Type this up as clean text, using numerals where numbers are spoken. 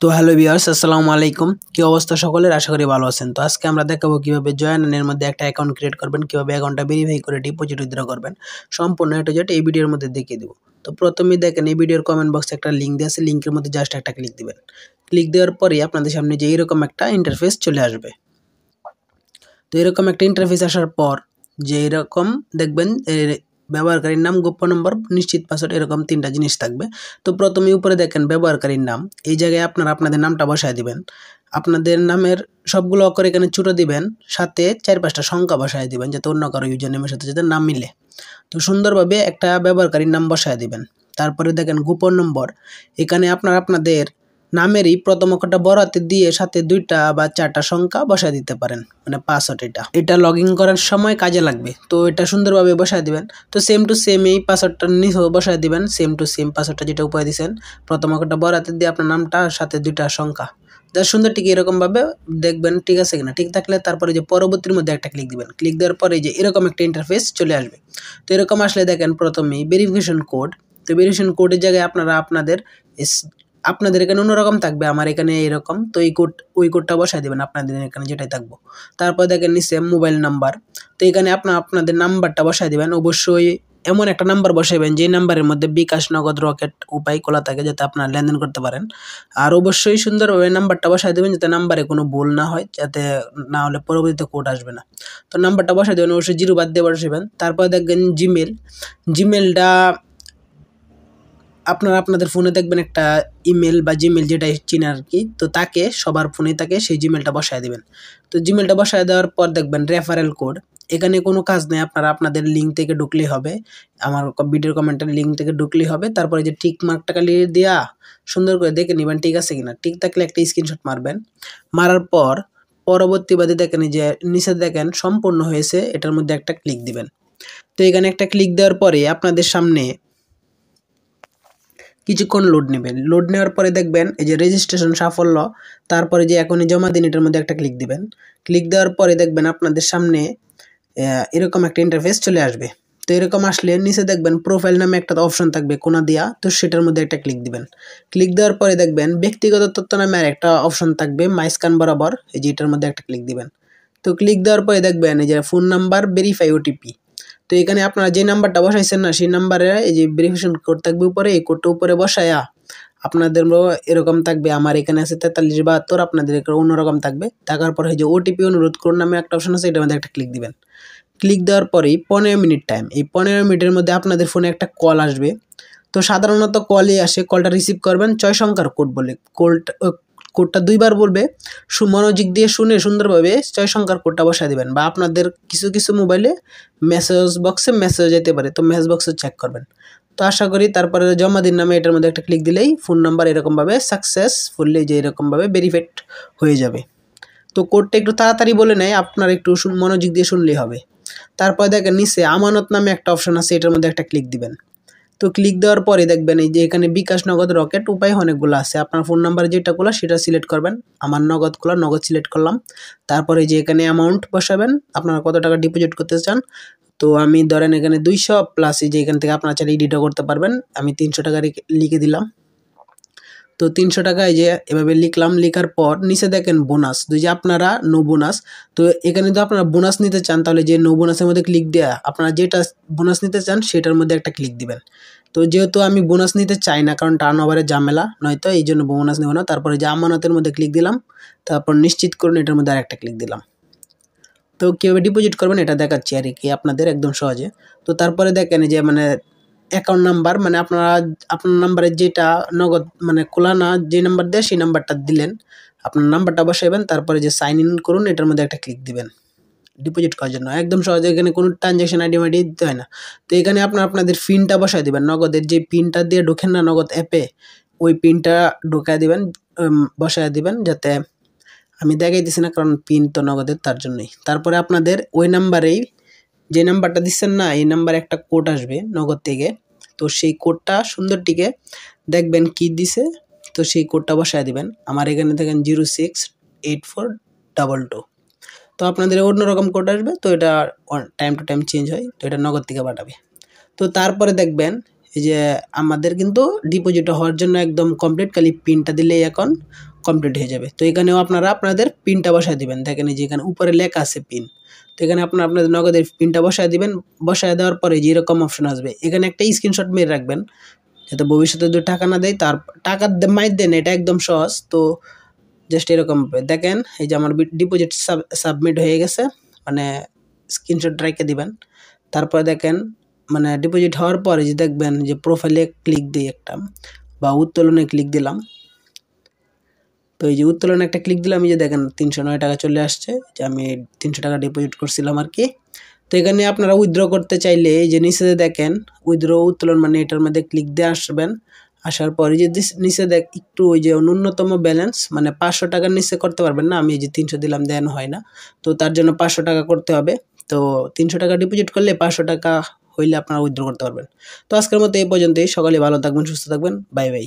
তো hello viewers, আসসালামু আলাইকুম। কি অবস্থা সকলের? আশা করি ভালো আছেন। তো আজকে আমরা দেখাবো কিভাবে জয়াননের মধ্যে একটা অ্যাকাউন্ট ক্রিয়েট করবেন, কিভাবে অ্যাকাউন্টটা ভেরিফাই করে ডিপোজিট উইথড্র করবেন। সম্পূর্ণ A to Z এই ভিডিওর মধ্যে দেখিয়ে দিব। তো প্রথমেই দেখেন এই ভিডিওর কমেন্ট বক্সে একটা লিঙ্ক দেওয়া আছে, লিঙ্কের মধ্যে জাস্ট একটা ক্লিক দিবেন। ক্লিক দেওয়ার পরেই আপনাদের সামনে যে এরকম একটা ইন্টারফেস চলে আসবে। তো এরকম একটা ইন্টারফেস আসার পর যে এরকম দেখবেন ব্যবহারকারীর নাম, গোপন নম্বর, নিশ্চিত পাসওয়ার্ড, এরকম তিনটা জিনিস থাকবে। তো প্রথমে উপরে দেখেন ব্যবহারকারীর নাম, এই জায়গায় আপনারা আপনাদের নামটা বসায় দিবেন। আপনাদের নামের সবগুলো অক্ষর এখানে ছোটো দিবেন, সাথে 4-5টা সংখ্যা বসায় দিবেন যাতে অন্য কারো ইউজার নেমের সাথে যাতে নাম মিলে। তো সুন্দরভাবে একটা ব্যবহারকারীর নাম বসায় দিবেন। তারপরে দেখেন গোপন নম্বর, এখানে আপনারা আপনাদের নামেরই প্রথম অক্ষরটা বড় হাতে দিয়ে সাথে 2টা বা 4টা সংখ্যা বসায় দিতে পারেন, মানে পাসওয়ার্ড। এটা লগ ইন করার সময় কাজে লাগবে। তো এটা সুন্দরভাবে বসায় দিবেন। তো সেম টু সেম এই পাসওয়ার্ডটা নিচেও বসায় দিবেন, সেম টু সেম পাসওয়ার্ডটা যেটা উপরে দিয়েছেন, প্রথম অক্ষরটা বড় হাতে দিয়ে আপনার নামটা সাথে 2টা সংখ্যা যা সুন্দর ঠিক এরকমভাবে দেখবেন ঠিক আছে কিনা। ঠিক থাকলে তারপরে যে পরবর্তীর মধ্যে একটা ক্লিক দিবেন। ক্লিক দেওয়ার পরে যে এরকম একটা ইন্টারফেস চলে আসবে। তো এরকম আসলে দেখেন প্রথমেই ভেরিফিকেশন কোড। তো ভেরিফিকেশন কোডের জায়গায় আপনারা আপনাদের এখানে অন্যরকম থাকবে, আমার এখানে এরকম। তো ওই কোডটা বসায় দেবেন আপনাদের এখানে যেটাই থাকবো। তারপর দেখেন নিচে মোবাইল নাম্বার। তো এখানে আপনাদের নাম্বারটা বসায় দিবেন। অবশ্যই এমন একটা নাম্বার বসাবেন যে নাম্বারের মধ্যে বিকাশ, নগদ, রকেট উপায় খোলা থাকে যাতে আপনারা লেনদেন করতে পারেন। আর অবশ্যই সুন্দরভাবে নাম্বারটা বসায় দেবেন যাতে নাম্বারে কোনো ভুল না হয়, যাতে না হলে পরবর্তীতে কোড আসবে না। তো নাম্বারটা বসায় দেবেন, অবশ্যই 0 বাদ দিয়ে বসাবেন। তারপর দেখবেন জিমেলটা আপনারা আপনাদের ফোনে দেখবেন একটা ইমেল বা জিমেল যেটা চিনে আর কি, তো তাকে সবার ফোনে তাকে সেই জিমেলটা বসায় দেবেন। তো জিমেলটা বসায় দেওয়ার পর দেখবেন রেফারেল কোড। এখানে কোনো কাজ নেই, আপনারা আপনাদের লিঙ্ক থেকে ঢুকলেই হবে, আমার ভিডিওর কমেন্টের লিঙ্ক থেকে ঢুকলেই হবে। তারপরে যে টিক মার্কটা খালি দেওয়া সুন্দর করে দেখে নেবেন ঠিক আছে কিনা। ঠিক থাকলে একটা স্ক্রিনশট মারবেন। মারার পর পরবর্তী বাদে দেখেন যে নিচে দেখেন সম্পূর্ণ হয়েছে, এটার মধ্যে একটা ক্লিক দিবেন। তো এখানে একটা ক্লিক দেওয়ার পরে আপনাদের সামনে কিছুক্ষণ লোড নেবেন। লোড নেওয়ার পরে দেখবেন এই যে রেজিস্ট্রেশন সাফল্য, তারপরে যে এখনই জমা দিন এটার মধ্যে একটা ক্লিক দিবেন। ক্লিক দেওয়ার পরে দেখবেন আপনাদের সামনে এরকম একটা ইন্টারফেস চলে আসবে। তো এরকম আসলে নিচে দেখবেন প্রোফাইল নামে একটা অপশন থাকবে কোনা দিয়া, তো সেটার মধ্যে একটা ক্লিক দিবেন। ক্লিক দেওয়ার পরে দেখবেন ব্যক্তিগত তথ্য নামে আর একটা অপশন থাকবে মাই স্ক্যান বরাবর, এই যে এটার মধ্যে একটা ক্লিক দিবেন। তো ক্লিক দেওয়ার পরে দেখবেন এই যে ফোন নাম্বার ভেরিফাই ওটিপি। তো এখানে আপনারা যে নাম্বারটা বসাইছেন না সেই নাম্বারে এই যে ভেরিফিকেশন কোড থাকবে উপরে, এই কোডটা উপরে বসায়া আপনাদের এরকম থাকবে আমার এখানে আছে 4372, আপনাদের এখানে অন্যরকম থাকবে। থাকার পরে এই যে ওটিপি অনুরোধ করুন নামে একটা অপশন আছে, এটার মধ্যে একটা ক্লিক দিবেন। ক্লিক দেওয়ার পরেই 15 মিনিট টাইম, এই 15 মিনিটের মধ্যে আপনাদের ফোনে একটা কল আসবে। তো সাধারণত কলই আসে, কলটা রিসিভ করবেন 6 সংখ্যার কোড বলে। কোডটা 2বার বলবে, মনোযোগ দিয়ে শুনে সুন্দরভাবে 6 সংখ্যার কোডটা বসায় দিবেন। বা আপনাদের কিছু মোবাইলে মেসেজ বক্সে মেসেজ যেতে পারে, তো মেসেজ বক্সে চেক করবেন। তো আশা করি তারপরে জমা দিন নামে এটার মধ্যে একটা ক্লিক দিলেই ফোন নাম্বার এরকমভাবে সাকসেসফুলি যে এরকমভাবে ভেরিফাইড হয়ে যাবে। তো কোডটা একটু তাড়াতাড়ি বলে নেয়, আপনার একটু মনোযোগ দিয়ে শুনলেই হবে। তারপরে দেখেন নিচে আমানত নামে একটা অপশন আছে, এটার মধ্যে একটা ক্লিক দিবেন। তো ক্লিক দেওয়ার পরে দেখবেন এই যে এখানে বিকাশ, নগদ, রকেট উপায় অনেকগুলো আছে। আপনার ফোন নাম্বার যেটা খোলা সেটা সিলেক্ট করবেন। আমার নগদ খোলা, নগদ সিলেক্ট করলাম। তারপরে যে এখানে অ্যামাউন্ট বসাবেন, আপনারা কত টাকা ডিপোজিট করতে চান। তো আমি ধরেন এখানে 200 প্লাস এই যে এখান থেকে আপনারা চাইলে এডিটও করতে পারবেন। আমি 300 টাকা লিখে দিলাম। তো 300 টাকায় যে এভাবে লিখলাম। লিখার পর নিচে দেখেন বোনাস, যে আপনারা নো বোনাস। তো এখানে যদি আপনারা বোনাস নিতে চান তাহলে যে নো বোনাসের মধ্যে ক্লিক দেওয়া, আপনারা যেটা বোনাস নিতে চান সেটার মধ্যে একটা ক্লিক দিবেন। তো যেহেতু আমি বোনাস নিতে চাই না, কারণ টার্ন ওভারের ঝামেলা, নয়তো এই জন্য বোনাস নেব না। তারপরে যে আমানতের মধ্যে ক্লিক দিলাম, তারপর নিশ্চিত করুন এটার মধ্যে আরেকটা ক্লিক দিলাম। তো কীভাবে ডিপোজিট করবেন এটা দেখাচ্ছি আর কি আপনাদের একদম সহজে। তো তারপরে দেখেন যে মানে অ্যাকাউন্ট নাম্বার, মানে আপনার নাম্বারে যেটা নগদ মানে খোলা না যে নাম্বার দেয় সেই নাম্বারটা দিলেন, আপনার নাম্বারটা বসাইবেন। তারপরে যে সাইন ইন করুন এটার মধ্যে একটা ক্লিক দিবেন ডিপোজিট করার জন্য, একদম সহজে। এখানে কোনো ট্রানজ্যাকশন আইডি দিতে হয় না। তো এখানে আপনাদের পিনটা বসাই দিবেন, নগদের যে পিনটা দিয়ে ঢোকেন না নগদ অ্যাপে, ওই পিনটা ঢোকায় দিবেন, বসায় দিবেন। যাতে আমি দেখাইতেছি না কারণ পিন তো নগদের, তার জন্যই। তারপরে আপনাদের ওই নাম্বারেই যে নাম্বারটা দিচ্ছেন না এই নাম্বারে একটা কোড আসবে নগদ থেকে। তো সেই কোডটা সুন্দরটিকে দেখবেন কি দিছে, তো সেই কোডটা বসায় দিবেন। আমার এখানে দেখেন 068422। তো আপনাদের অন্যরকম কোড আসবে, তো এটা টাইম টু টাইম চেঞ্জ হয়, তো এটা নগদ থেকে পাঠাবে। তো তারপরে দেখবেন এই যে আমাদের কিন্তু ডিপোজিট হওয়ার জন্য একদম কমপ্লিট, খালি পিনটা দিলেই এখন কমপ্লিট হয়ে যাবে। তো এখানেও আপনারা আপনাদের পিনটা বসায় দিবেন। দেখেন এই যে এখানে উপরে লেখা আছে পিন, তো এখানে আপনারা আপনাদের নগদের পিনটা বসায় দিবেন। বসায় দেওয়ার পরে যে এরকম অপশন আসবে, এখানে একটা স্ক্রিনশট মেরে রাখবেন যাতে ভবিষ্যতে যদি টাকা না দেয় তার টাকা মাইর দেন, এটা একদম সহজ। তো জাস্ট এরকম দেখেন এই যে আমার ডিপোজিট সাবমিট হয়ে গেছে, মানে স্ক্রিনশট রেখে দিবেন। তারপরে দেখেন মানে ডিপোজিট হওয়ার পরে যে দেখবেন যে প্রোফাইলে ক্লিক দিই একটা, বা উত্তোলনে ক্লিক দিলাম। তো এই যে উত্তোলনে একটা ক্লিক দিলাম, এই যে দেখেন 309 টাকা চলে আসছে, যে আমি 300 টাকা ডিপোজিট করছিলাম আর কি। তো এখানে আপনারা উইথড্র করতে চাইলে এই যে নিচে দেখেন উইথড্র উত্তোলন মানে এটার মধ্যে ক্লিক দিয়ে আসবেন। আসার পরে যে নিচে একটু ওই যে ন্যূনতম ব্যালেন্স মানে 500 টাকার নিচে করতে পারবেন না, আমি এই যে 300 দিলাম, দেন হয় না। তো তার জন্য 500 টাকা করতে হবে। তো 300 টাকা ডিপোজিট করলে 500 টাকা হইলে আপনারা উইথড্র করতে পারবেন। তো আজকের মতো এই পর্যন্তই। সকালে ভালো থাকবেন, সুস্থ থাকবেন, বাই বাই।